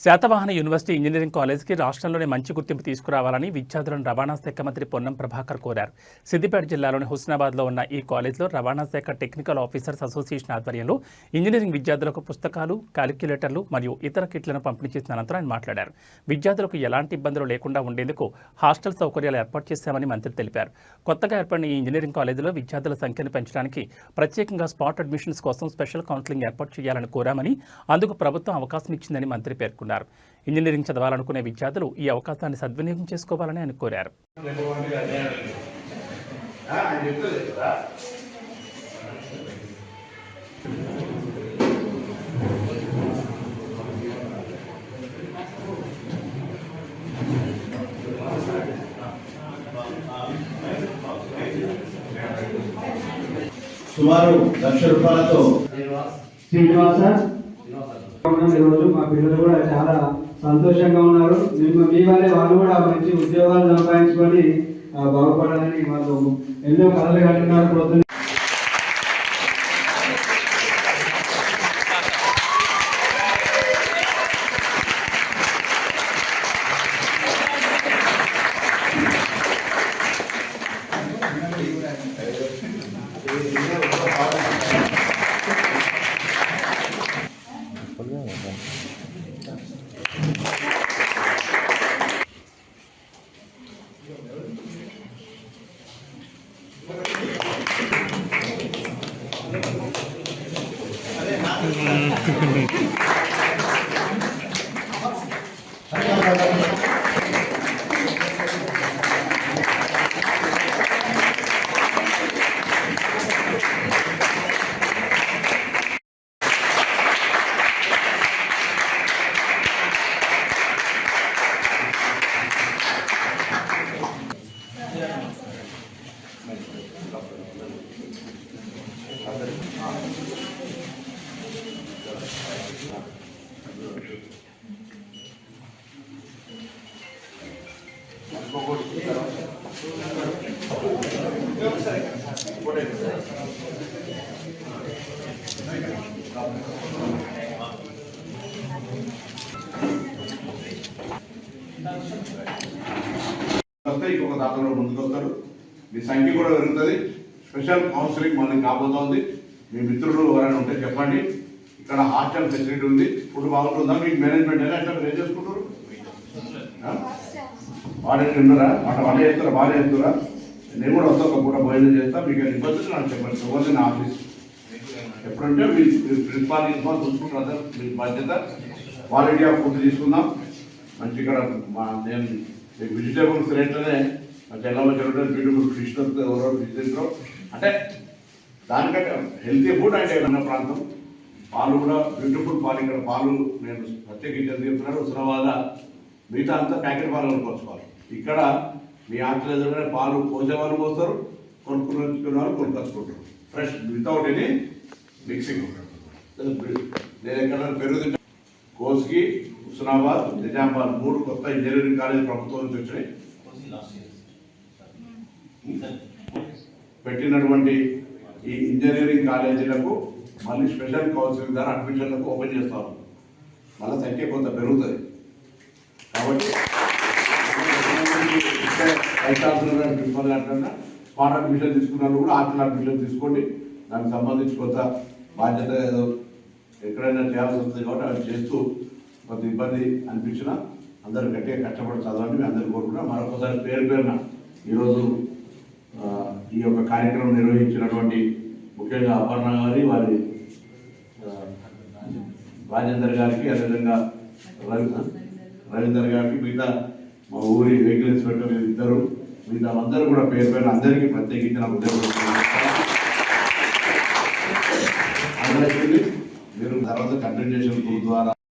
Satavahana university engineering కాలేజ్కి రాష్ట్రంలోనే మంచి గుర్తింపు తీసుకురావాలని విద్యార్థులను రవాణా శాఖ మంత్రి పొన్నం ప్రభాకర్ కోరారు. సిద్దిపేట జిల్లాలోని హుస్నాబాద్లో ఉన్న ఈ కాలేజ్లో రవాణా శాఖ టెక్నికల్ ఆఫీసర్స్ అసోసియేషన్ ఆధ్వర్యంలో ఇంజనీరింగ్ విద్యార్థులకు పుస్తకాలు, కాలిక్యులేటర్లు మరియు ఇతర కిట్లను పంపిణీ చేసిన అనంతరం ఆయన మాట్లాడారు. విద్యార్థులకు ఎలాంటి ఇబ్బందులు లేకుండా ఉండేందుకు హాస్టల్ సౌకర్యాలు ఏర్పాటు చేశామని మంత్రి తెలిపారు. కొత్తగా ఏర్పడిన ఈ ఇంజనీరింగ్ కాలేజీలో విద్యార్థుల సంఖ్యను పెంచడానికి ప్రత్యేకంగా స్పాట్ అడ్మిషన్స్ కోసం స్పెషల్ కౌన్సిలింగ్ ఏర్పాటు చేయాలని కోరామని, అందుకు ప్రభుత్వం అవకాశం ఇచ్చిందని మంత్రి పేర్కొన్నారు. ఇంజనీరింగ్ చదవాలనుకునే విద్యార్థులు ఈ అవకాశాన్ని సద్వినియోగం చేసుకోవాలని ఆయన కోరారు. సుమారు ₹1,00,000 శ్రీనివాస ఈరోజు మా పిల్లలు కూడా చాలా సంతోషంగా ఉన్నారు. మీ వల్లే వాళ్ళు కూడా మంచి ఉద్యోగాలు సంపాదించుకొని బాగుపడాలని వాళ్ళు ఎన్నో కళలు కంటున్నారు. పొద్దున్న ఇంకొక దాంట్లో ముందుకు వస్తారు. మీ సంఖ్య కూడా పెరుగుతుంది. స్పెషల్ కౌన్సిలింగ్ మళ్ళీ కాబోతోంది. మీ మిత్రులు ఎవరైనా ఉంటే చెప్పండి. ఇక్కడ హాస్టల్ ఫెసిలిటీ ఉంది. ఫుడ్ బాగుంటుందా? మీకు మేనేజ్మెంట్ అయినా అట్లా ఏం చేసుకుంటారు? వాడే ఉన్నారా? వంట చేస్తారా? బాగా చేస్తారా? నేను కూడా వస్తా, ఒక పూట భోజనం చేస్తా. మీకు ఇబ్బందులు నాకు చెప్పండి. ఎవరిది నా ఆఫీస్ ఎప్పుడంటే మీ ప్రిన్సిపాల్ చూసుకుంటారు. మీ బాధ్యత. క్వాలిటీ ఆఫ్ ఫుడ్ తీసుకుందాం. మంచి ఇక్కడ నేను వెజిటేబుల్స్ రేట్లనే ఎలా వచ్చారు, బ్యూటిఫుల్ ఫిష్ దొరుకుతుంది. అంటే దానికంటే హెల్తీ ఫుడ్ అంటే ఉన్న ప్రాంతం. పాలు కూడా బ్యూటిఫుల్ పాలు. ఇక్కడ పాలు నేను ప్రత్యేకించి చెప్తున్నాను. హుస్నాబాద్ మిగతా అంతా ప్యాకెట్ పాలు కొనుక్కోవాలి. ఇక్కడ మీ ఆటలు ఎదురుగానే పాలు పోసే వాళ్ళు పోస్తారు, కొనుక్కునే వాళ్ళు కొనుక్కొచ్చుకుంటారు. Fresh without any mixing. నేను ఎక్కడ పెరుగు కోస్గి, హుస్నాబాద్, నిజామాబాద్ 3 కొత్త ఇంజనీరింగ్ కాలేజ్ ప్రభుత్వం నుంచి వచ్చినాయి. పెట్టినటువంటి ఈ ఇంజనీరింగ్ కాలేజీలకు మళ్ళీ స్పెషల్ కౌన్సిలింగ్ ద్వారా అడ్మిషన్లకు ఓపెన్ చేస్తాము. మళ్ళీ సంఖ్య కొంత పెరుగుతుంది. కాబట్టి ప్రిన్సిపల్ అంటున్నా స్పాట్ అడ్మిషన్ తీసుకున్న కూడా హాస్టల్ అడ్మిషన్ తీసుకోండి. దానికి సంబంధించి కొంత బాధ్యత ఏదో ఎక్కడైనా చేయాల్సి వస్తుంది కాబట్టి అవి చేస్తూ కొంత ఇబ్బంది అనిపించినా అందరూ గట్టిగా కష్టపడి చదవండి. అందరూ కోరుకున్నా. మరొకసారి పేరున ఈరోజు ఈ యొక్క కార్యక్రమం నిర్వహించినటువంటి ముఖ్యంగా అపర్ణ గారి, వారి రాజేందర్ గారికి, అదేవిధంగా రవీందర్ గారికి, మిగతా మా ఊరి వెహికల్ ఇన్స్పెక్టర్ ఇద్దరు, మిగతా అందరూ కూడా పేరు అందరికీ ప్రత్యేకించిన ఉద్యోగం. అందరికీ మీరు తర్వాత కంటిన్యూషన్ ద్వారా